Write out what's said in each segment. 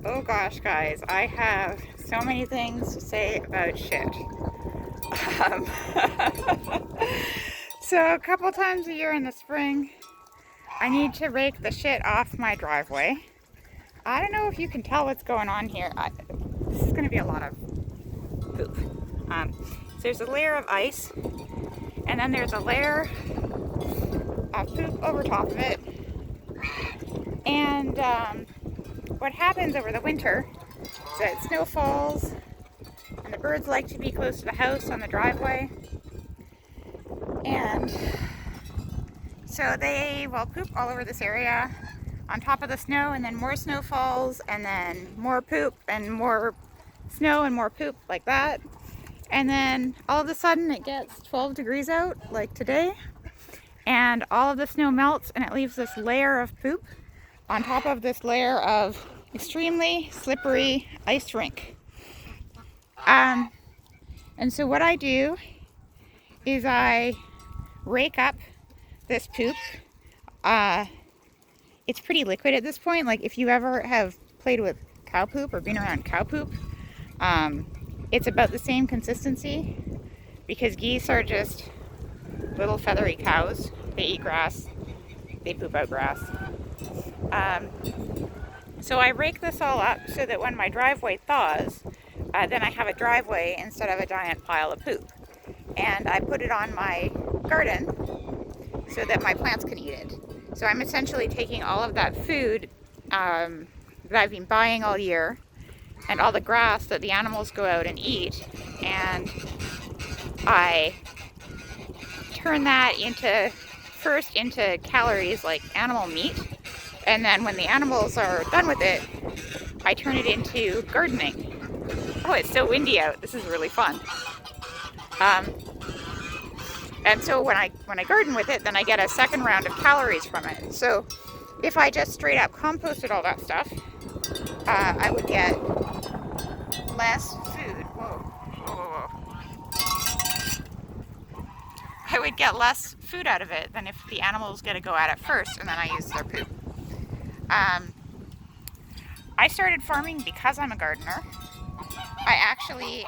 Oh gosh, guys, I have so many things to say about shit. Um, so a couple times a year in the spring, I need to rake the shit off my driveway. I don't know if you can tell what's going on here. This is going to be a lot of poop. So there's a layer of ice, and then there's a layer of poop over top of it. And what happens over the winter is that snow falls, and the birds like to be close to the house on the driveway. And so they will poop all over this area on top of the snow, and then more snow falls, and then more poop, and more snow, and more poop, like that. And then all of a sudden it gets 12 degrees out, like today, and all of the snow melts, and it leaves this layer of poop on top of this layer of extremely slippery ice rink. And so what I do is I rake up this poop. It's pretty liquid at this point. Like, if you ever have played with cow poop or been around cow poop, it's about the same consistency, because geese are just little feathery cows. They eat grass, they poop out grass. So I rake this all up so that when my driveway thaws, then I have a driveway instead of a giant pile of poop. And I put it on my garden so that my plants can eat it. So I'm essentially taking all of that food that I've been buying all year, and all the grass that the animals go out and eat, and I turn that first into calories like animal meat, and then when the animals are done with it, I turn it into gardening. Oh, it's so windy out. This is really fun. And so when I garden with it, then I get a second round of calories from it. So if I just straight up composted all that stuff, I would get less food. Whoa. I would get less food out of it than if the animals get to go at it first and then I use their poop. I started farming because I'm a gardener. I actually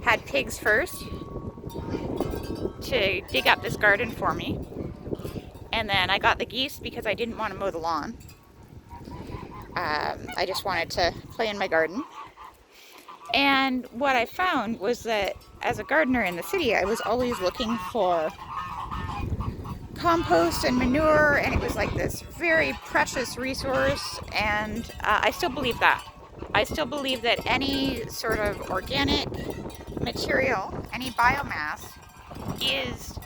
had pigs first to dig up this garden for me, and then I got the geese because I didn't want to mow the lawn. I just wanted to play in my garden. And what I found was that as a gardener in the city, I was always looking for compost and manure, and it was like this very precious resource, and I still believe that. I still believe that any sort of organic material, any biomass, is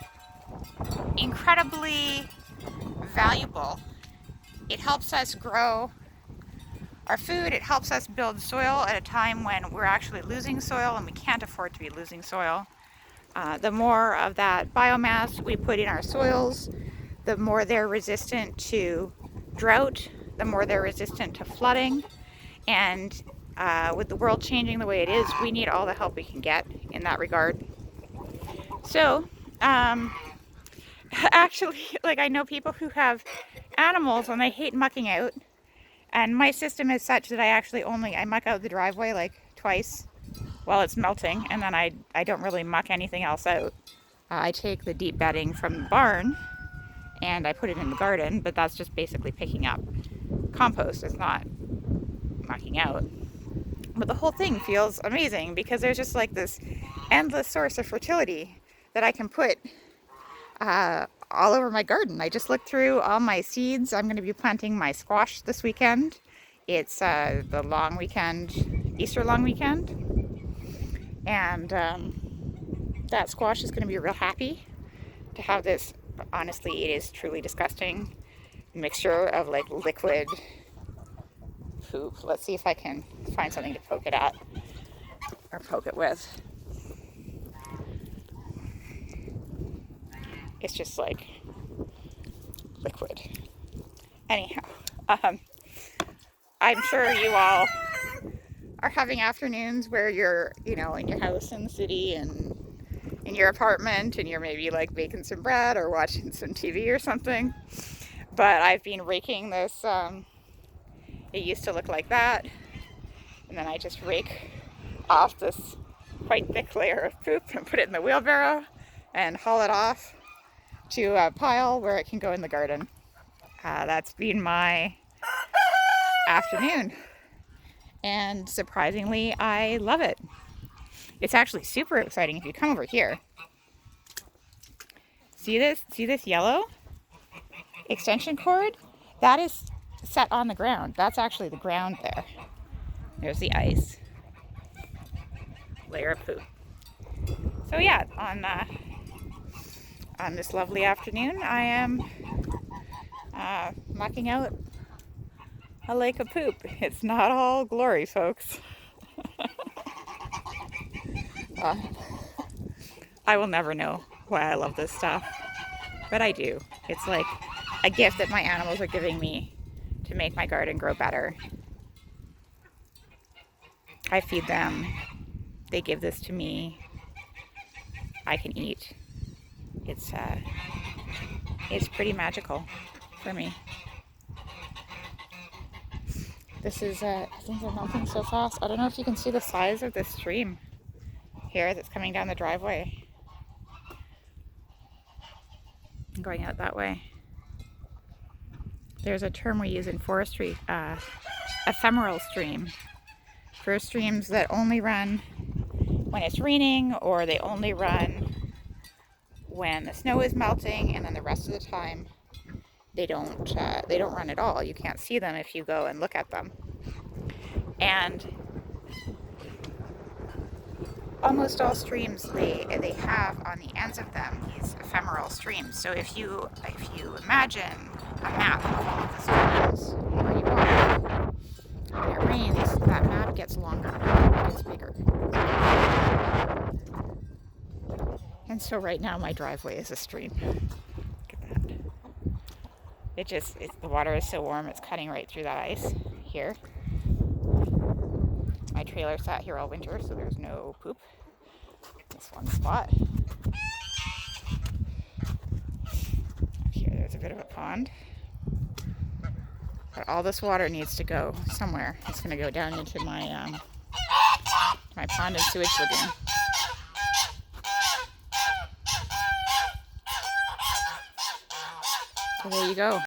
incredibly valuable. It helps us grow our food. It helps us build soil at a time when we're actually losing soil, and we can't afford to be losing soil. The more of that biomass we put in our soils, the more they're resistant to drought, the more they're resistant to flooding. And with the world changing the way it is, we need all the help we can get in that regard. So, actually, like, I know people who have animals and they hate mucking out. And my system is such that I muck out the driveway like twice while it's melting, and then I don't really muck anything else out. I take the deep bedding from the barn and I put it in the garden, but that's just basically picking up compost. It's not mucking out. But the whole thing feels amazing because there's just like this endless source of fertility that I can put all over my garden. I just looked through all my seeds. I'm going to be planting my squash this weekend. It's the long weekend, Easter long weekend. And that squash is going to be real happy to have this. Honestly, it is truly disgusting mixture of like liquid poop. Let's see if I can find something to poke it at or poke it with. It's just like liquid. Anyhow, I'm sure you all are having afternoons where you're, in your house in the city and in your apartment, and you're maybe like baking some bread or watching some TV or something. But I've been raking this It used to look like that, and then I just rake off this quite thick layer of poop and put it in the wheelbarrow and haul it off to a pile where it can go in the garden. That's been my afternoon, and surprisingly, I love it. It's actually super exciting. If you come over here, see this yellow extension cord? That is set on the ground. That's actually the ground there. There's the ice. Layer of poop. So yeah, on this lovely afternoon, I am mucking out a lake of poop. It's not all glory, folks. I will never know why I love this stuff, but I do. It's like a gift that my animals are giving me to make my garden grow better. I feed them. They give this to me. I can eat. It's pretty magical for me. This is, things are melting so fast. I don't know if you can see the size of this stream here that's coming down the driveway. I'm going out that way. There's a term we use in forestry, ephemeral stream, for streams that only run when it's raining, or they only run when the snow is melting, and then the rest of the time they don't run at all. You can't see them if you go and look at them. And almost all streams, they have on the ends of them these ephemeral streams. So if you imagine a map of all of the streams where you are, when it rains, that map gets longer, it gets bigger. And so right now my driveway is a stream. Look at that. The water is so warm, it's cutting right through that ice here. My trailer sat here all winter, so there's no poop. This one spot. Up here, there's a bit of a pond. But all this water needs to go somewhere. It's going to go down into my my pond and sewage lagoon. So there you go.